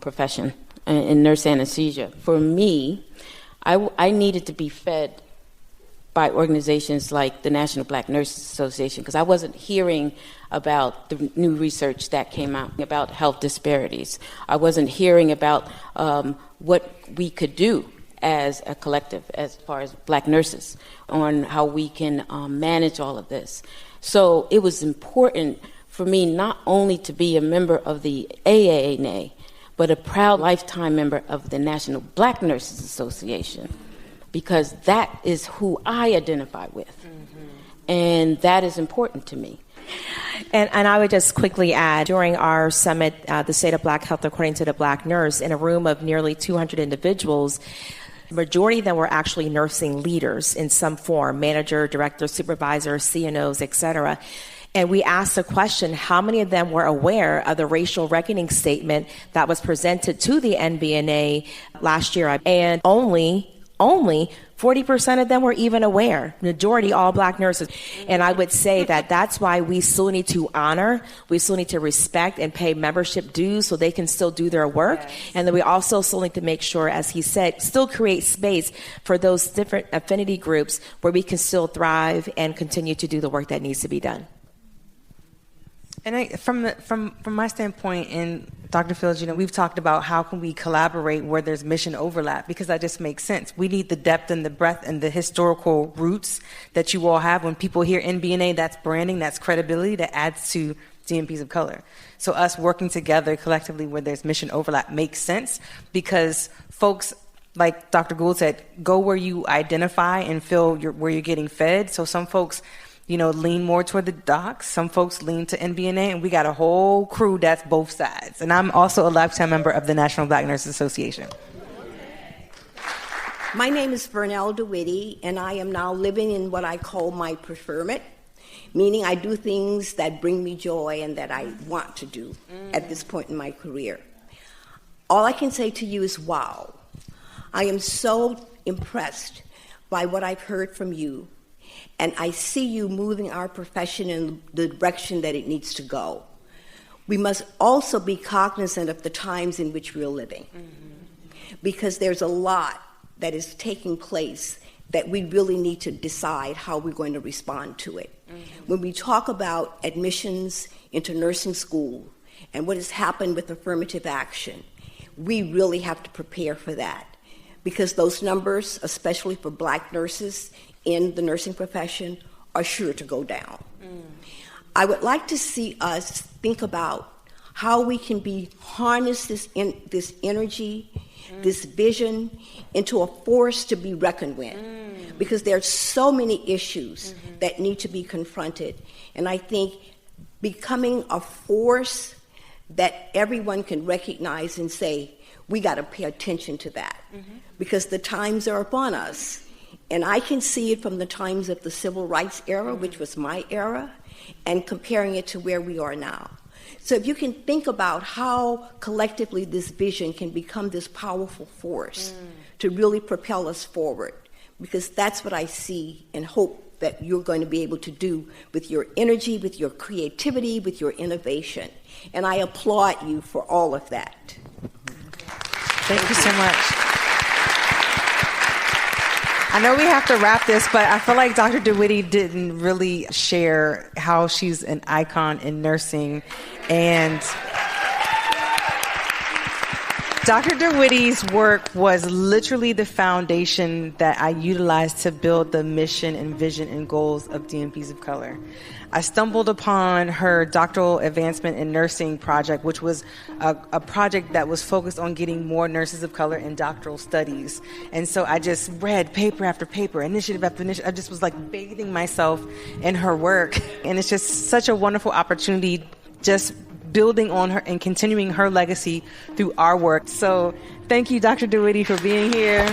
profession in nurse anesthesia, for me, I needed to be fed by organizations like the National Black Nurses Association, because I wasn't hearing about the new research that came out about health disparities. I wasn't hearing about what we could do as a collective, as far as Black nurses, on how we can manage all of this. So it was important for me not only to be a member of the AANA, but a proud lifetime member of the National Black Nurses Association, because that is who I identify with. And that is important to me.
And I would just quickly add, during our summit, the State of Black Health According to the Black Nurse, in a room of nearly 200 individuals, the majority of them were actually nursing leaders in some form, manager, director, supervisor, CNOs, et cetera. And we asked the question, how many of them were aware of the racial reckoning statement that was presented to the NBNA last year? And only 40% of them were even aware, majority all Black nurses. And I would say that that's why we still need to honor, we still need to respect and pay membership dues so they can still do their work. Yes. And then we also still need to make sure, as he said, still create space for those different affinity groups where we can still thrive and continue to do the work that needs to be done.
And from my standpoint, and Dr. Fields, we've talked about how can we collaborate where there's mission overlap, because that just makes sense. We need the depth and the breadth and the historical roots that you all have. When people hear NBNA, that's branding, that's credibility, that adds to DNPs of Color. So us working together collectively where there's mission overlap makes sense, because folks, like Dr. Gould said, go where you identify and feel where you're getting fed. So some folks lean more toward the docs. Some folks lean to NBNA, and we got a whole crew that's both sides. And I'm also a lifetime member of the National Black Nurses Association.
My name is Vernell DeWitty, and I am now living in what I call my preferment, meaning I do things that bring me joy and that I want to do at this point in my career. All I can say to you is, wow. I am so impressed by what I've heard from you. And I see you moving our profession in the direction that it needs to go. We must also be cognizant of the times in which we're living, because there's a lot that is taking place that we really need to decide how we're going to respond to it. When we talk about admissions into nursing school, and what has happened with affirmative action. We really have to prepare for that, because those numbers, especially for Black nurses in the nursing profession, are sure to go down. I would like to see us think about how we can harness this energy, this vision, into a force to be reckoned with, because there are so many issues that need to be confronted. And I think becoming a force that everyone can recognize and say, we got to pay attention to that, because the times are upon us. And I can see it from the times of the civil rights era, which was my era, and comparing it to where we are now. So if you can think about how collectively this vision can become this powerful force to really propel us forward, because that's what I see and hope that you're going to be able to do with your energy, with your creativity, with your innovation. And I applaud you for all of that.
Thank you so much. I know we have to wrap this, but I feel like Dr. DeWitty didn't really share how she's an icon in nursing. And Dr. DeWitty's work was literally the foundation that I utilized to build the mission and vision and goals of DNPs of Color. I stumbled upon her doctoral advancement in nursing project, which was a project that was focused on getting more nurses of color in doctoral studies. And so I just read paper after paper, initiative after initiative. I just was like bathing myself in her work. And it's just such a wonderful opportunity, just building on her and continuing her legacy through our work. So thank you, Dr. DeWitty, for being here.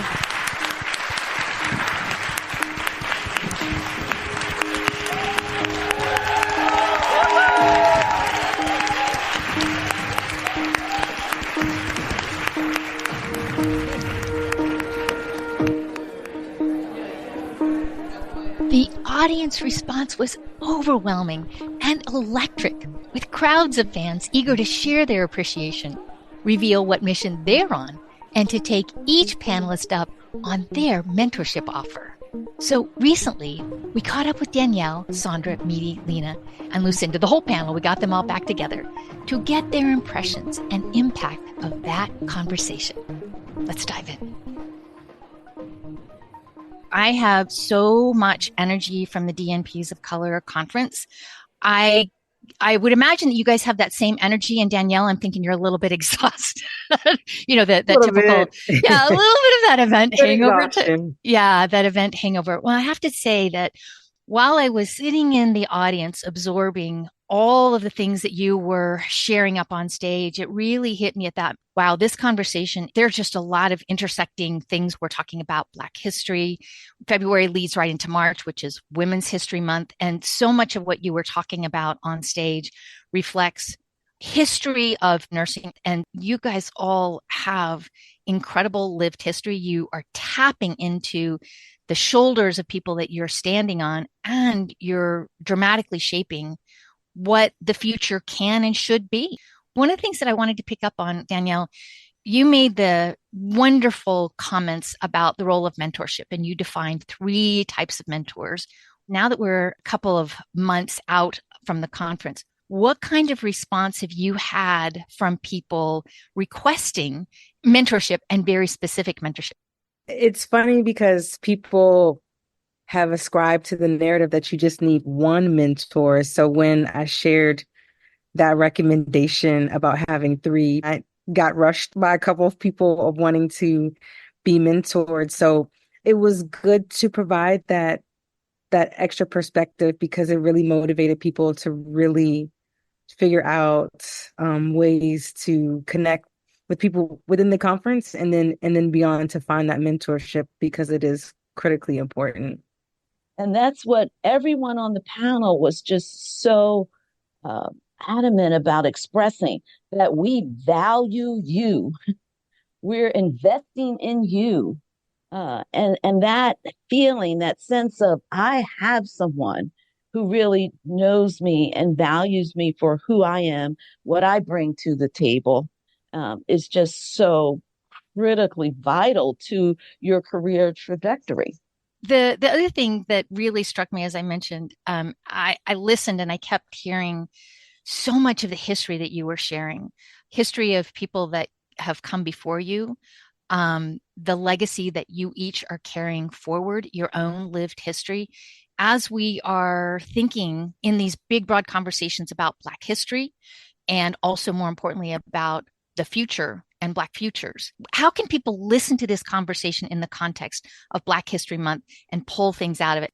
The audience response was overwhelming and electric, with crowds of fans eager to share their appreciation, reveal what mission they're on, and to take each panelist up on their mentorship offer. So recently, we caught up with Danielle, Sandra, Meedie, Lena, and Lucinda, the whole panel. We got them all back together to get their impressions and impact of that conversation. Let's dive in. I have so much energy from the DNPs of Color conference. I would imagine that you guys have that same energy. And Danielle, I'm thinking you're a little bit exhausted. You know, that typical, yeah, a little bit of that event hangover. That event hangover. Well, I have to say that while I was sitting in the audience absorbing all of the things that you were sharing up on stage, it really hit me at that, wow, this conversation, there's just a lot of intersecting things. We're talking about Black history. February leads right into March, which is Women's History Month. And so much of what you were talking about on stage reflects history of nursing. And you guys all have incredible lived history. You are tapping into the shoulders of people that you're standing on, and you're dramatically shaping what the future can and should be. One of the things that I wanted to pick up on, Danielle, you made the wonderful comments about the role of mentorship, and you defined 3 types of mentors. Now that we're a couple of months out from the conference, what kind of response have you had from people requesting mentorship and very specific mentorship?
It's funny because people have ascribed to the narrative that you just need one mentor. So when I shared that recommendation about having 3, I got rushed by a couple of people of wanting to be mentored. So it was good to provide that extra perspective, because it really motivated people to really figure out ways to connect with people within the conference and then beyond, to find that mentorship, because it is critically important.
And that's what everyone on the panel was just so adamant about expressing, that we value you. We're investing in you. And that feeling, that sense of, I have someone who really knows me and values me for who I am, what I bring to the table, is just so critically vital to your career trajectory.
The other thing that really struck me, as I mentioned, I listened and I kept hearing so much of the history that you were sharing, history of people that have come before you, the legacy that you each are carrying forward, your own lived history. As we are thinking in these big, broad conversations about Black history, and also more importantly about the future and Black futures, how can people listen to this conversation in the context of Black History Month and pull things out of it?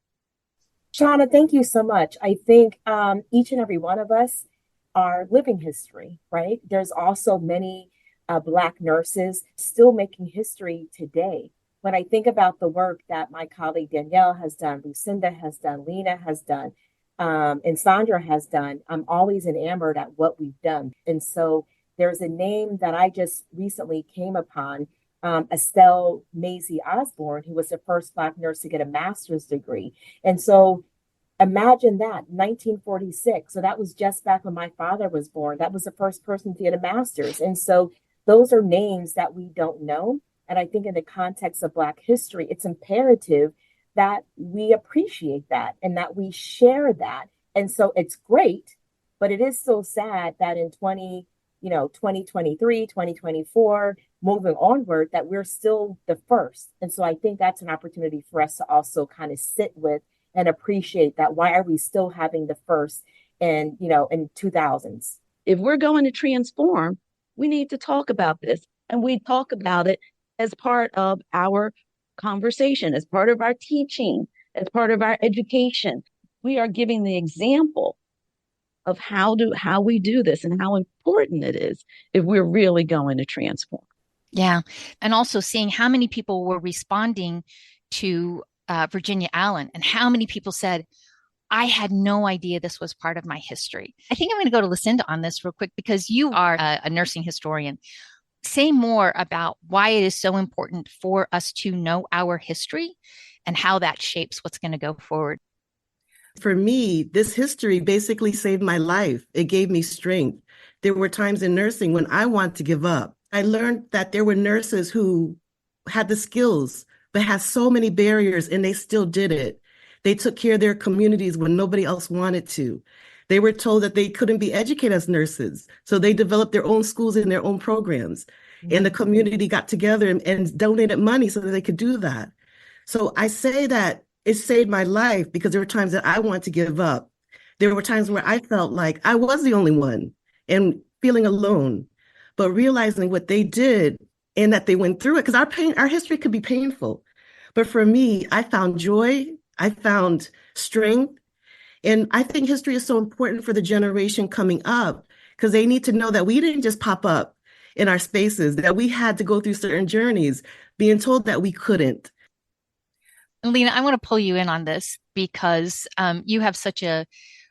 Shauna, thank you so much. I think each and every one of us are living history, right? There's also many Black nurses still making history today. When I think about the work that my colleague Danielle has done, Lucinda has done, Lena has done, and Sandra has done, I'm always enamored at what we've done. And so there's a name that I just recently came upon, Estelle Maisie Osborne, who was the first Black nurse to get a master's degree. And so imagine that, 1946. So that was just back when my father was born. That was the first person to get a master's. And so those are names that we don't know. And I think in the context of Black history, it's imperative that we appreciate that and that we share that. And so it's great, but it is so sad that in 2023, 2024, moving onward, that we're still the first. And so I think that's an opportunity for us to also kind of sit with and appreciate that. Why are we still having the first in 2000s?
If we're going to transform, we need to talk about this. And we talk about it as part of our conversation, as part of our teaching, as part of our education. We are giving the example of how we do this and how important it is if we're really going to transform.
Yeah. And also seeing how many people were responding to Virginia Allen and how many people said, I had no idea this was part of my history. I think I'm going to go to Lucinda on this real quick because you are a nursing historian. Say more about why it is so important for us to know our history and how that shapes what's going to go forward.
For me, this history basically saved my life. It gave me strength. There were times in nursing when I wanted to give up. I learned that there were nurses who had the skills, but had so many barriers, and they still did it. They took care of their communities when nobody else wanted to. They were told that they couldn't be educated as nurses, so they developed their own schools and their own programs. Mm-hmm. And the community got together and donated money so that they could do that. So I say that it saved my life because there were times that I wanted to give up. There were times where I felt like I was the only one and feeling alone, but realizing what they did and that they went through it, because our history could be painful. But for me, I found joy, I found strength. And I think history is so important for the generation coming up because they need to know that we didn't just pop up in our spaces, that we had to go through certain journeys, being told that we couldn't.
Lena, I want to pull you in on this because you have such a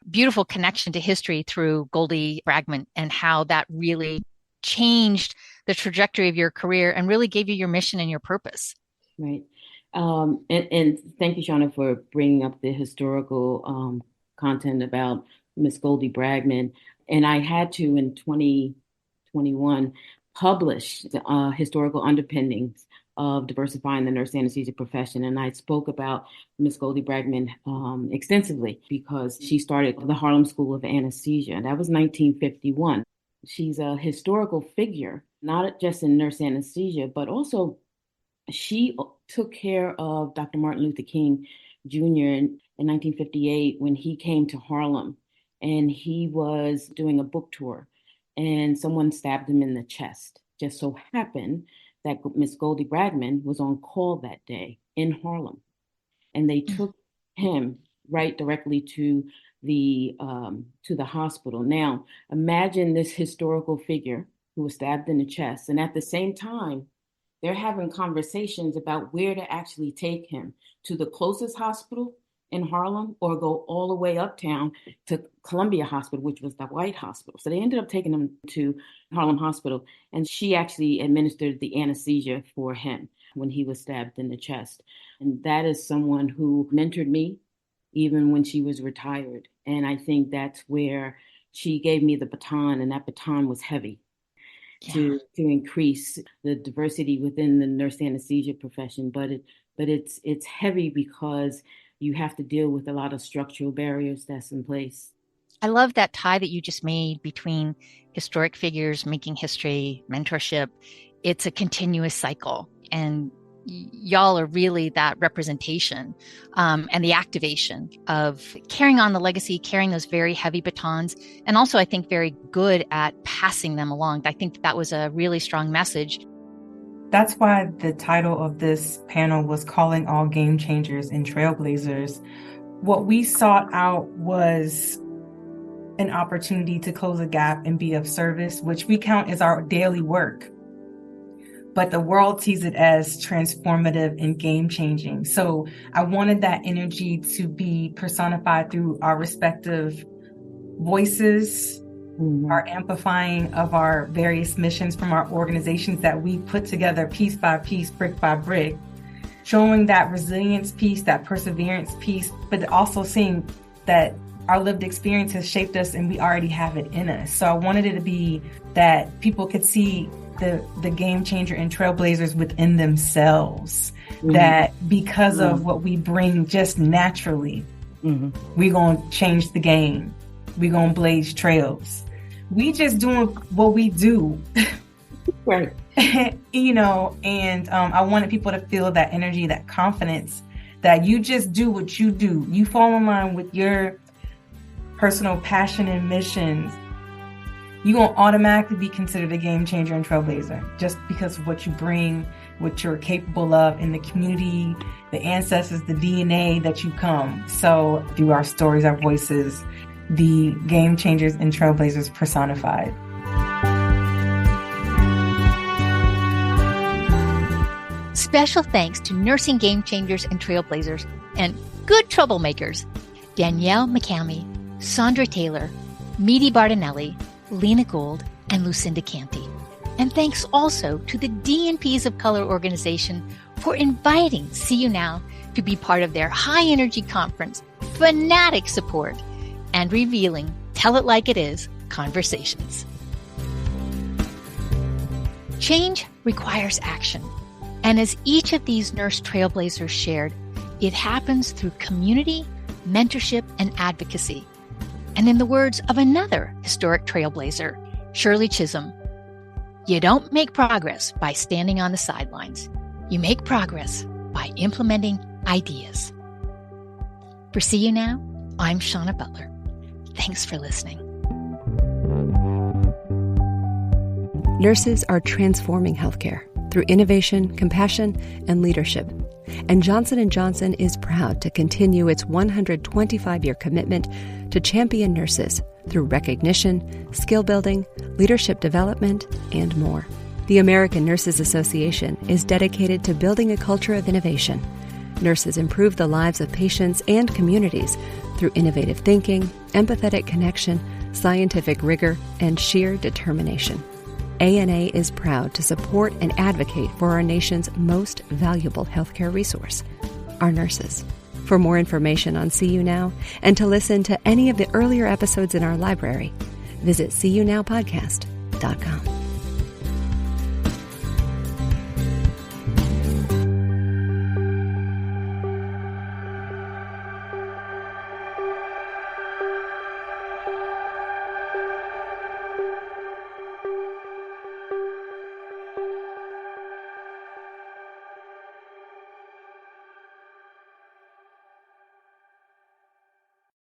beautiful connection to history through Goldie Bragman and how that really changed the trajectory of your career and really gave you your mission and your purpose.
Right. And thank you, Shauna, for bringing up the historical content about Miss Goldie Bragman. And I had to, in 2021, publish the historical underpinnings of diversifying the nurse anesthesia profession. And I spoke about Miss Goldie Bragman extensively because she started the Harlem School of Anesthesia. That was 1951. She's a historical figure, not just in nurse anesthesia, but also she took care of Dr. Martin Luther King Jr. in 1958 when he came to Harlem and he was doing a book tour and someone stabbed him in the chest. Just so happened that Miss Goldie Bragman was on call that day in Harlem. And they took him right directly to the hospital. Now, imagine this historical figure who was stabbed in the chest. And at the same time, they're having conversations about where to actually take him, to the closest hospital in Harlem or go all the way uptown to Columbia Hospital, which was the white hospital. So they ended up taking him to Harlem Hospital, and she actually administered the anesthesia for him when he was stabbed in the chest. And that is someone who mentored me even when she was retired. And I think that's where she gave me the baton, and that baton was heavy. Yeah. to increase the diversity within the nurse anesthesia profession, but it's heavy because you have to deal with a lot of structural barriers that's in place.
I love that tie that you just made between historic figures making history, mentorship. It's a continuous cycle. And y'all are really that representation and the activation of carrying on the legacy, carrying those very heavy batons, and also I think very good at passing them along. I think that was a really strong message.
That's why the title of this panel was Calling All Game Changers and Trailblazers. What we sought out was an opportunity to close a gap and be of service, which we count as our daily work. But the world sees it as transformative and game-changing. So I wanted that energy to be personified through our respective voices, our amplifying of our various missions from our organizations that we put together piece by piece, brick by brick, showing that resilience piece, that perseverance piece, but also seeing that our lived experience has shaped us and we already have it in us. So I wanted it to be that people could see the game changer and trailblazers within themselves, that because of what we bring just naturally, we're going to change the game. We're going to blaze trails. We just doing what we do. Right. You know, and I wanted people to feel that energy, that confidence, that you just do what you do. You fall in line with your personal passion and missions. You're going to automatically be considered a game changer and trailblazer just because of what you bring, what you're capable of in the community, the ancestors, the DNA that you come. So through our stories, our voices, the game changers and trailblazers personified.
Special thanks to nursing game changers and trailblazers and good troublemakers, Danielle McCamey, Sandra Taylor, Meedie Bardonille, Wallena Gould, and Lucinda Canty. And thanks also to the DNPs of Color organization for inviting See You Now to be part of their high energy conference, fanatic support, and revealing Tell It Like It Is conversations. Change requires action. And as each of these nurse trailblazers shared, it happens through community, mentorship, and advocacy. And in the words of another historic trailblazer, Shirley Chisholm, you don't make progress by standing on the sidelines. You make progress by implementing ideas. For See You Now, I'm Shauna Butler. Thanks for listening.
Nurses are transforming healthcare through innovation, compassion, and leadership. And Johnson & Johnson is proud to continue its 125-year commitment to champion nurses through recognition, skill building, leadership development, and more. The American Nurses Association is dedicated to building a culture of innovation. Nurses improve the lives of patients and communities through innovative thinking, empathetic connection, scientific rigor, and sheer determination. ANA is proud to support and advocate for our nation's most valuable healthcare resource, our nurses. For more information on See You Now and to listen to any of the earlier episodes in our library, visit seeyounowpodcast.com.